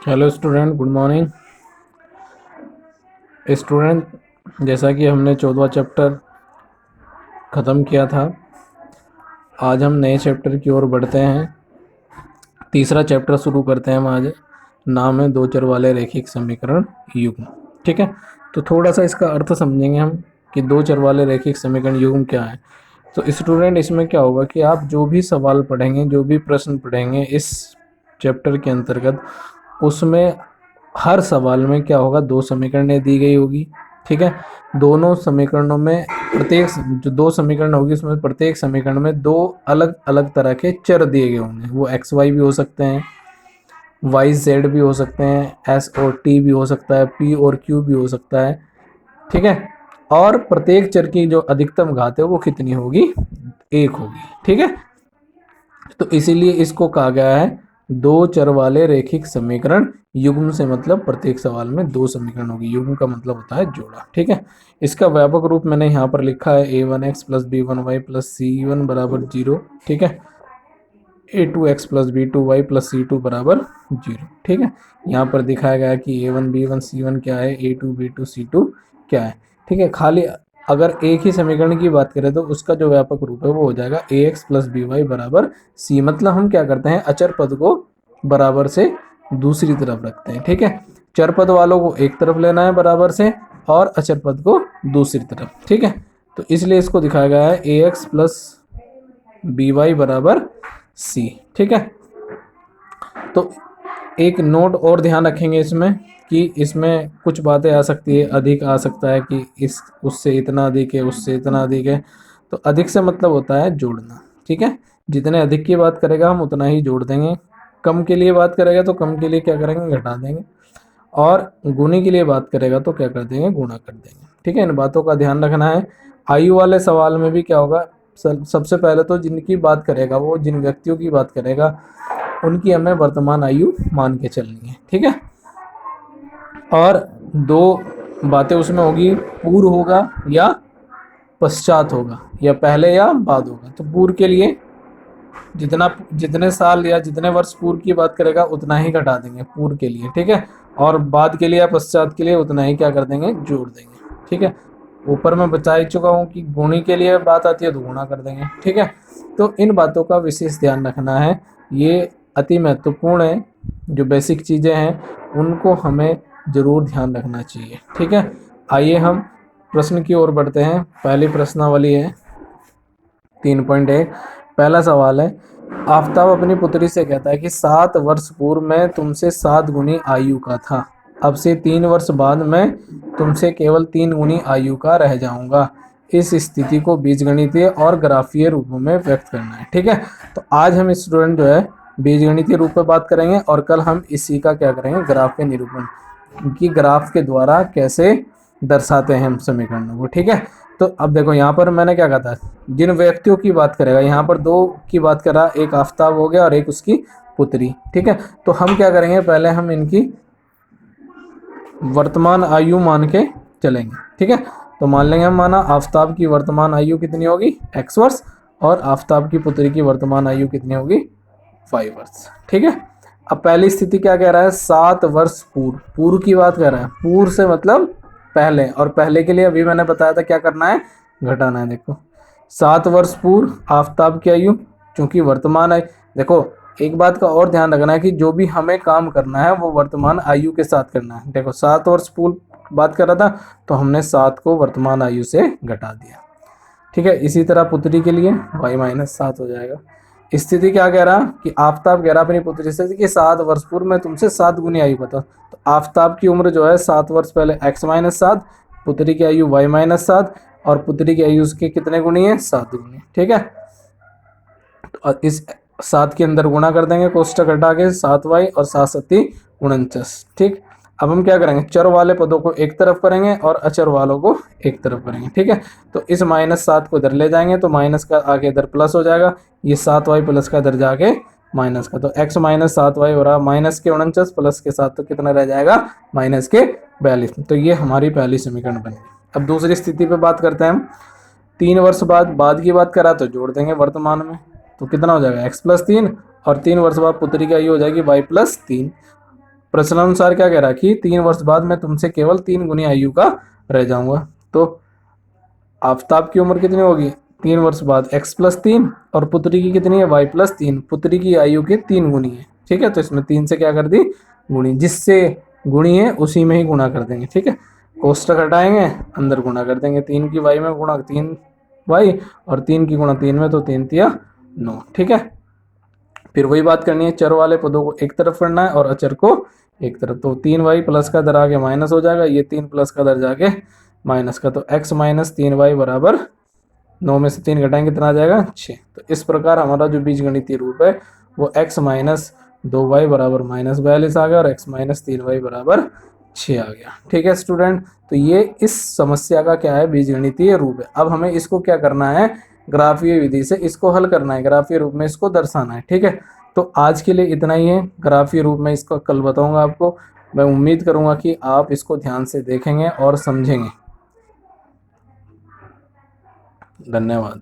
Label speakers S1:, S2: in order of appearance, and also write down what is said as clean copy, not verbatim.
S1: Hello student, good morning. Student, जैसा कि हमने 14वां चैप्टर ख़त्म किया था, आज हम नए चैप्टर की ओर बढ़ते हैं। तीसरा चैप्टर शुरू करते हैं हम आज। नाम है दो चर वाले रैखिक समीकरण युग्म। ठीक है, तो थोड़ा सा इसका अर्थ समझेंगे हम कि दो चर वाले रैखिक समीकरण युग्म क्या है। तो स्टूडेंट, इसमें क्या होगा कि आप जो भी सवाल पढ़ेंगे, जो भी प्रश्न पढ़ेंगे इस चैप्टर के अंतर्गत, उसमें हर सवाल में क्या होगा, दो समीकरणें दी गई होगी। ठीक है, दोनों समीकरणों में प्रत्येक जो दो समीकरण होगी उसमें प्रत्येक समीकरण में दो अलग अलग तरह के चर दिए गए होंगे। वो एक्स वाई भी हो सकते हैं, वाई जेड भी हो सकते हैं, एस और टी भी हो सकता है, पी और क्यू भी हो सकता है। ठीक है, और प्रत्येक चर की जो अधिकतम घात है वो कितनी होगी, एक होगी। ठीक है, तो इसीलिए इसको कहा गया है दो चर वाले रैखिक समीकरण युग्म। से मतलब प्रत्येक सवाल में दो समीकरण होगी। युग्म का मतलब होता है जोड़ा। ठीक है, इसका व्यापक रूप मैंने यहाँ पर लिखा है a1x plus b1y plus c1 बराबर 0। ठीक है, a2x plus b2y plus c2 बराबर 0। ठीक है, यहाँ पर दिखाया गया है कि a1 b1 c1 क्या है, a2 b2 c2 क्या है। ठीक है, खाली अगर एक ही समीकरण की बात करें तो उसका जो व्यापक रूप है वो हो जाएगा ax प्लस by बराबर c। मतलब हम क्या करते हैं, अचर पद को बराबर से दूसरी तरफ रखते हैं। ठीक है, चर पद वालों को एक तरफ लेना है बराबर से और अचर पद को दूसरी तरफ। ठीक है, तो इसलिए इसको दिखाया गया है ax प्लस by बराबर c। ठीक है, तो एक नोट और ध्यान रखेंगे इसमें कि इसमें कुछ बातें आ सकती है, अधिक आ सकता है कि इस उससे इतना अधिक है, उससे इतना अधिक है। तो अधिक से मतलब होता है जोड़ना। ठीक है, जितने अधिक की बात करेगा हम उतना ही जोड़ देंगे, कम के लिए बात करेगा तो कम के लिए क्या करेंगे, घटा देंगे, और गुणी के लिए बात करेगा तो क्या कर देंगे, गुणा कर देंगे। ठीक है, इन बातों का ध्यान रखना है। आयु वाले सवाल में भी क्या होगा, सबसे पहले तो जिनकी बात करेगा, वो जिन व्यक्तियों की बात करेगा उनकी हमें वर्तमान आयु मान के चलनी है। ठीक है, और दो बातें उसमें होगी, पूर्व होगा या पश्चात होगा, या पहले या बाद होगा। तो पूर्व के लिए जितने साल या जितने वर्ष पूर्व की बात करेगा उतना ही घटा देंगे पूर्व के लिए। ठीक है, और बाद के लिए या पश्चात के लिए उतना ही क्या कर देंगे, जोड़ देंगे। ठीक है, ऊपर मैं बता ही चुका हूँ कि गुणी के लिए बात आती है तो गुणा कर देंगे। ठीक है, तो इन बातों का विशेष ध्यान रखना है, ये अति महत्वपूर्ण है। जो बेसिक चीज़ें हैं उनको हमें ज़रूर ध्यान रखना चाहिए। ठीक है, आइए हम प्रश्न की ओर बढ़ते हैं। पहली प्रश्नावली है 3.1। पहला सवाल है, आफताब अपनी पुत्री से कहता है कि 7 वर्ष पूर्व मैं तुमसे 7 गुनी आयु का था, अब से 3 वर्ष बाद मैं तुमसे केवल 3 गुनी आयु का रह जाऊंगा। इस स्थिति को बीजगणितीय और ग्राफीय रूप में व्यक्त करना है। ठीक है, तो आज हम स्टूडेंट जो है बीजगणितीय रूप में बात करेंगे और कल हम इसी का क्या करेंगे, ग्राफीय निरूपण कि ग्राफ के द्वारा कैसे दर्शाते हैं हम समीकरणों को। ठीक है, तो अब देखो यहाँ पर मैंने क्या कहा था, जिन व्यक्तियों की बात करेगा, यहाँ पर दो की बात करा, एक आफताब हो गया और एक उसकी पुत्री। ठीक है, तो हम क्या करेंगे, पहले हम इनकी वर्तमान आयु मान के चलेंगे। ठीक है, तो मान लेंगे हम, माना आफताब की वर्तमान आयु कितनी होगी, x वर्ष, और आफताब की पुत्री की वर्तमान आयु कितनी होगी, 5 वर्ष। ठीक है, अब पहली स्थिति क्या कह रहा है, 7 वर्ष पूर्व, पूर्व की बात कर रहा है। पूर्व से मतलब पहले, और पहले के लिए अभी मैंने बताया था क्या करना है, घटाना है। देखो 7 वर्ष पूर्व आफताब की आयु, चूंकि वर्तमान आयु, देखो एक बात का और ध्यान रखना है कि जो भी हमें काम करना है वो वर्तमान आयु के साथ करना है। देखो 7 वर्ष पूर्व बात कर रहा था तो हमने 7 को वर्तमान आयु से घटा दिया। ठीक है, इसी तरह पुत्री के लिए y-7 हो जाएगा। स्थिति क्या कह रहा कि आफताब कह रहा अपनी पुत्री से कि 7 वर्ष पूर्व मैं तुमसे 7 गुनी आयु बताओ। तो आफताब की उम्र जो है 7 वर्ष पहले x-7, पुत्री की आयु y-7, और पुत्री की आयु उसके कितने गुनी है, 7 गुनी। ठीक है, तो इस 7 के अंदर गुणा कर देंगे, कोष्टक हटा के 7y और 7×7=49। ठीक, अब हम क्या करेंगे, चर वाले पदों को एक तरफ करेंगे और अचर वालों को एक तरफ करेंगे। ठीक है, तो इस -7 को इधर ले जाएंगे तो माइनस का आगे इधर प्लस हो जाएगा, ये 7y प्लस का इधर जाके माइनस का, तो x-7y हो रहा -49 प्लस के 7 तो कितना रह जाएगा, -42। तो ये हमारी पहली समीकरण बन गई। अब दूसरी स्थिति पे बात करते हैं हम। 3 वर्ष बाद की बात करा तो जोड़ देंगे वर्तमान में, तो कितना हो जाएगा x+3, और 3 वर्ष बाद पुत्री की आयु हो जाएगी y+3। प्रश्नानुसार क्या कह रहा है कि 3 वर्ष बाद मैं तुमसे केवल 3 गुनी आयु का रह जाऊंगा। तो आफताब की उम्र कितनी होगी 3 वर्ष बाद, x+3, और पुत्री की कितनी है y+3, पुत्री की आयु के 3 गुनी है। ठीक है, तो इसमें 3 से क्या कर दी गुणी, जिससे गुणी है उसी में ही गुणा कर देंगे। ठीक है, कोष्टक हटाएंगे, अंदर गुणा कर देंगे, 3 की y में गुणा 3y, और 3 की गुणा 3 में, तो 3 तिया 9। ठीक है, फिर वही बात करनी है, चर वाले पदों को एक तरफ करना है और अचर को एक तरफ। तो 3y प्लस का दर आगे माइनस हो जाएगा, ये 3 प्लस का दर जाके माइनस का, तो x माइनस 3y बराबर 9 में से 3 घटाएंगे कितना आ जाएगा 6। तो इस प्रकार हमारा जो बीजगणितीय रूप है वो x माइनस 2y बराबर -42 आ गया, और x माइनस 3y बराबर 6 आ गया। ठीक है स्टूडेंट, तो ये इस समस्या का क्या है बीजगणितीय रूप है। अब हमें इसको क्या करना है, ग्राफीय विधि से इसको हल करना है, ग्राफीय रूप में इसको दर्शाना है। ठीक है, तो आज के लिए इतना ही है, ग्राफीय रूप में इसको कल बताऊंगा आपको। मैं उम्मीद करूंगा कि आप इसको ध्यान से देखेंगे और समझेंगे। धन्यवाद।